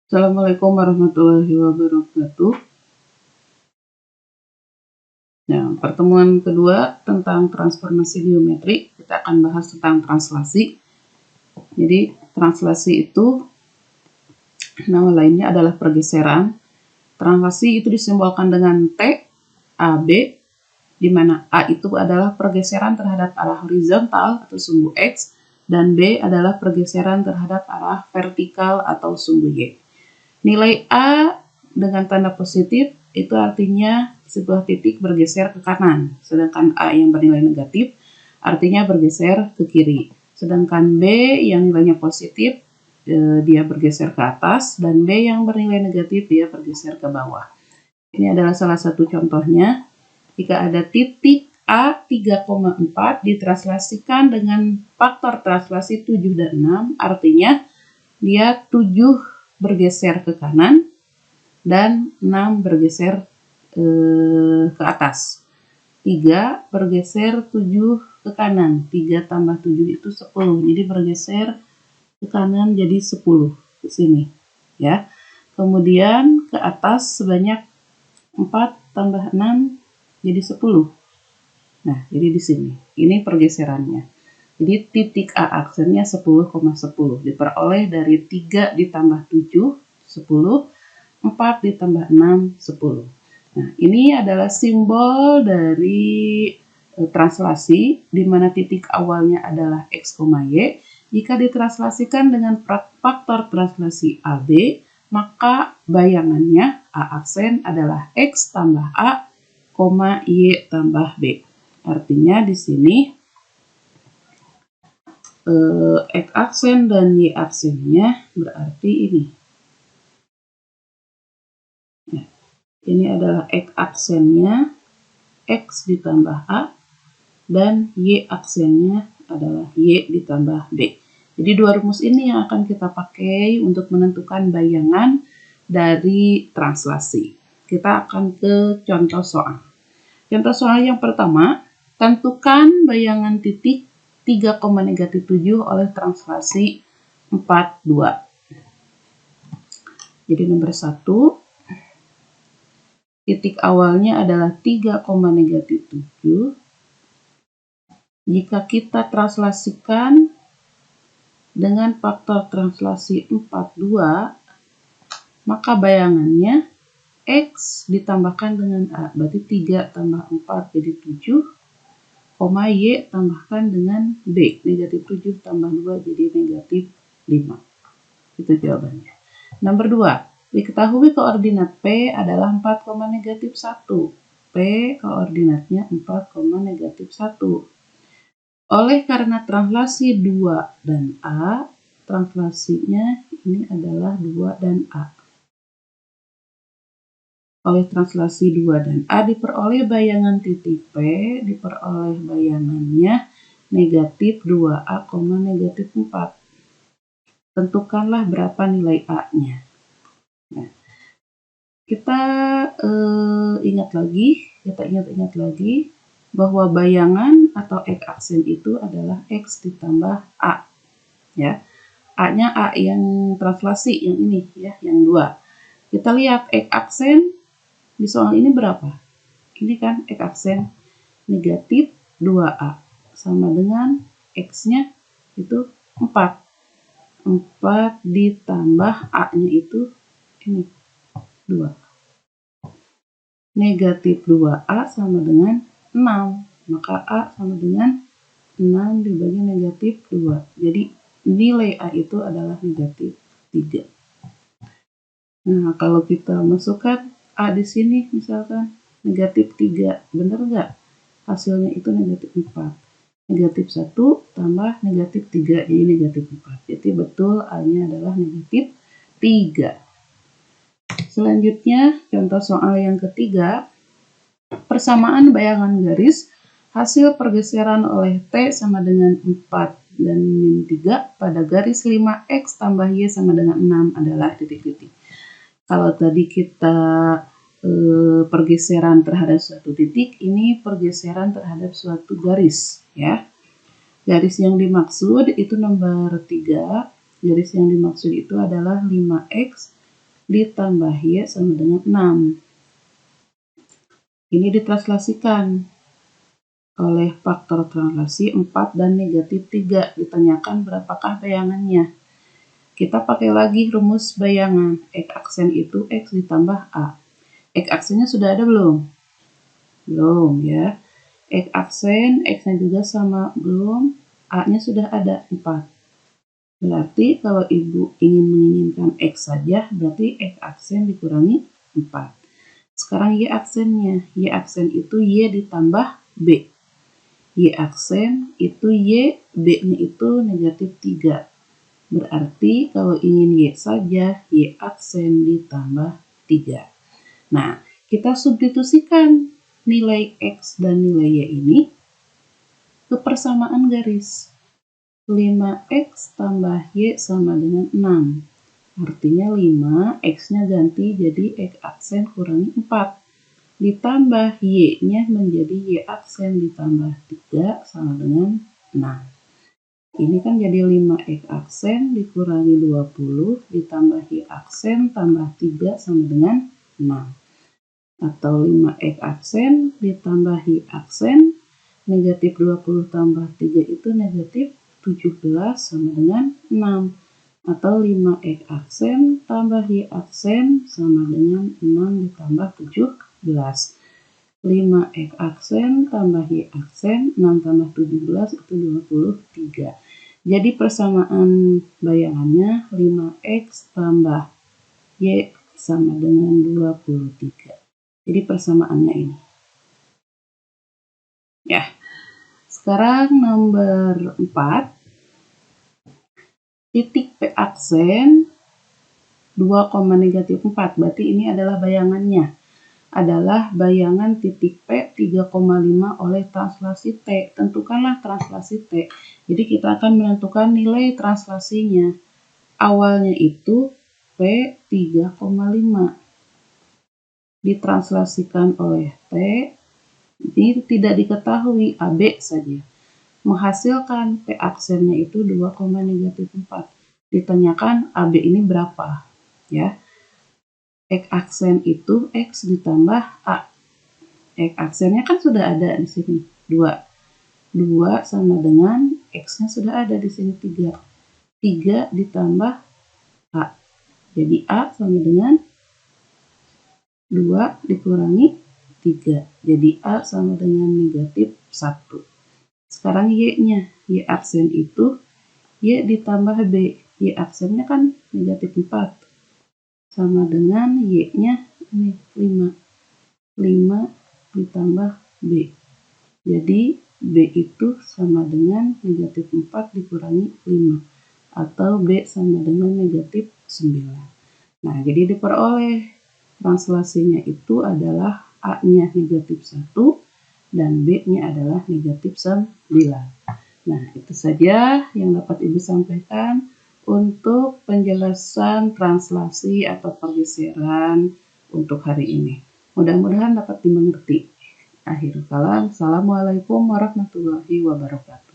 Assalamualaikum warahmatullahi wabarakatuh. Nah, pertemuan kedua tentang transformasi geometri, kita akan bahas tentang translasi. Jadi, translasi itu nama lainnya adalah pergeseran. Translasi itu disimbolkan dengan T, A, B, di mana A itu adalah pergeseran terhadap arah horizontal atau sumbu X, dan B adalah pergeseran terhadap arah vertikal atau sumbu Y. Nilai A dengan tanda positif itu artinya sebuah titik bergeser ke kanan, sedangkan A yang bernilai negatif artinya bergeser ke kiri. Sedangkan B yang nilainya positif dia bergeser ke atas, dan B yang bernilai negatif dia bergeser ke bawah. Ini adalah salah satu contohnya. Jika ada titik A 3,4 ditranslasikan dengan faktor translasi 7 dan 6, artinya dia 7 bergeser ke kanan dan 6 bergeser ke atas. 3 bergeser 7 ke kanan. 3 tambah 7 itu 10. Jadi bergeser ke kanan jadi 10 ke sini, ya. Kemudian ke atas sebanyak 4 tambah 6 jadi 10. Nah, jadi di sini. Ini pergeserannya. Jadi titik A aksennya 10,10 diperoleh dari 3 ditambah 7, 10, 4 ditambah 6, 10. Nah, ini adalah simbol dari translasi, di mana titik awalnya adalah X, Y. Jika ditranslasikan dengan faktor translasi AB, maka bayangannya A aksen adalah X tambah A, Y tambah B. Artinya di sini X aksen dan Y aksennya berarti ini. Nah, ini adalah X aksennya X ditambah A, dan Y aksennya adalah Y ditambah B. Jadi dua rumus ini yang akan kita pakai untuk menentukan bayangan dari translasi. Kita akan ke contoh soal. Contoh soal yang pertama, tentukan bayangan titik 3,-7 oleh translasi 4,2. Jadi nomor 1, titik awalnya adalah 3,-7. Jika kita translasikan dengan faktor translasi 4,2, maka bayangannya X ditambahkan dengan A, berarti 3 tambah 4 jadi 7, Y tambahkan dengan B, negatif 7 tambah 2 jadi negatif 5. Itu jawabannya. Nomor 2, diketahui koordinat P adalah 4,-1. P koordinatnya 4,-1. Oleh karena translasi 2 dan A, translasinya ini adalah 2 dan A. Oleh translasi 2 dan A diperoleh bayangan titik P, diperoleh bayangannya negatif 2A, negatif 4. Tentukanlah berapa nilai A-nya. Nah, kita ingat lagi bahwa bayangan atau X aksen itu adalah X ditambah A, ya. A-nya A yang translasi yang ini, ya, yang 2. Kita lihat X aksen di soal ini berapa? Ini kan X aksen negatif 2A sama dengan X-nya itu 4. 4 ditambah A-nya itu ini 2. Negatif 2A sama dengan 6. Maka A sama dengan 6 dibagi negatif 2. Jadi nilai A itu adalah negatif 3. Nah, kalau kita masukkan A di sini misalkan negatif 3, benar nggak? Hasilnya itu negatif 4. Negatif 1 tambah negatif 3, jadi negatif 4. Jadi betul A-nya adalah negatif 3. Selanjutnya, contoh soal yang ketiga, persamaan bayangan garis hasil pergeseran oleh T sama dengan 4 dan min 3 pada garis 5X tambah Y sama dengan 6 adalah titik-titik. Kalau tadi kita pergeseran terhadap suatu titik, ini pergeseran terhadap suatu garis, ya. Garis yang dimaksud itu nomor 3. Garis yang dimaksud itu adalah 5X ditambah Y sama dengan 6. Ini ditranslasikan oleh faktor translasi 4 dan negatif 3. Ditanyakan berapakah bayangannya. Kita pakai lagi rumus bayangan. X aksen itu X ditambah A. X aksennya sudah ada belum? Belum ya. X aksen, X-nya juga sama belum. A-nya sudah ada 4. Berarti kalau Ibu menginginkan X saja, berarti X aksen dikurangi 4. Sekarang Y aksennya. Y aksen itu Y ditambah B. Y aksen itu Y, B-nya itu negatif 3. Berarti kalau ingin Y saja, Y aksen ditambah 3. Nah, kita substitusikan nilai X dan nilai Y ini ke persamaan garis. 5X tambah Y sama dengan 6. Artinya 5, X-nya ganti jadi X aksen kurangi 4. Ditambah Y-nya menjadi Y aksen ditambah 3 sama dengan 6. Ini kan jadi 5X aksen dikurangi 20 ditambah Y aksen tambah 3 sama dengan 6. Atau 5X aksen ditambah Y aksen, negatif 20 tambah 3 itu negatif 17 sama dengan 6. Atau 5X aksen tambah Y aksen sama dengan 6 ditambah 17. 5X aksen tambah Y aksen, 6 tambah 17 itu 23. Jadi persamaan bayangannya 5X tambah Y sama dengan 23. Jadi persamaannya ini. Ya. Sekarang nomor 4. Titik P aksen 2, negatif 4. Berarti ini adalah bayangannya. Adalah bayangan titik P 3,5 oleh translasi T. Tentukanlah translasi T. Jadi kita akan menentukan nilai translasinya. Awalnya itu P 3,5. Ditranslasikan oleh T. Ini tidak diketahui, AB saja. Menghasilkan P aksennya itu 2, negatif 4. Ditanyakan AB ini berapa? Ya. X aksen itu X ditambah A. X aksennya kan sudah ada di sini, 2. 2 sama dengan X-nya sudah ada di sini 3. 3 ditambah A. Jadi A sama dengan 2 dikurangi 3. Jadi A sama dengan negatif 1. Sekarang Y-nya. Y aksen itu Y ditambah B. Y aksennya kan negatif 4. Sama dengan Y-nya ini 5. 5 ditambah B. Jadi B itu sama dengan negatif 4 dikurangi 5. Atau B sama dengan negatif 9. Nah, jadi diperoleh translasinya itu adalah A-nya negatif 1 dan B-nya adalah negatif 9. Nah, itu saja yang dapat Ibu sampaikan untuk penjelasan translasi atau pergeseran untuk hari ini. Mudah-mudahan dapat dimengerti. Akhirul kalam, Assalamualaikum warahmatullahi wabarakatuh.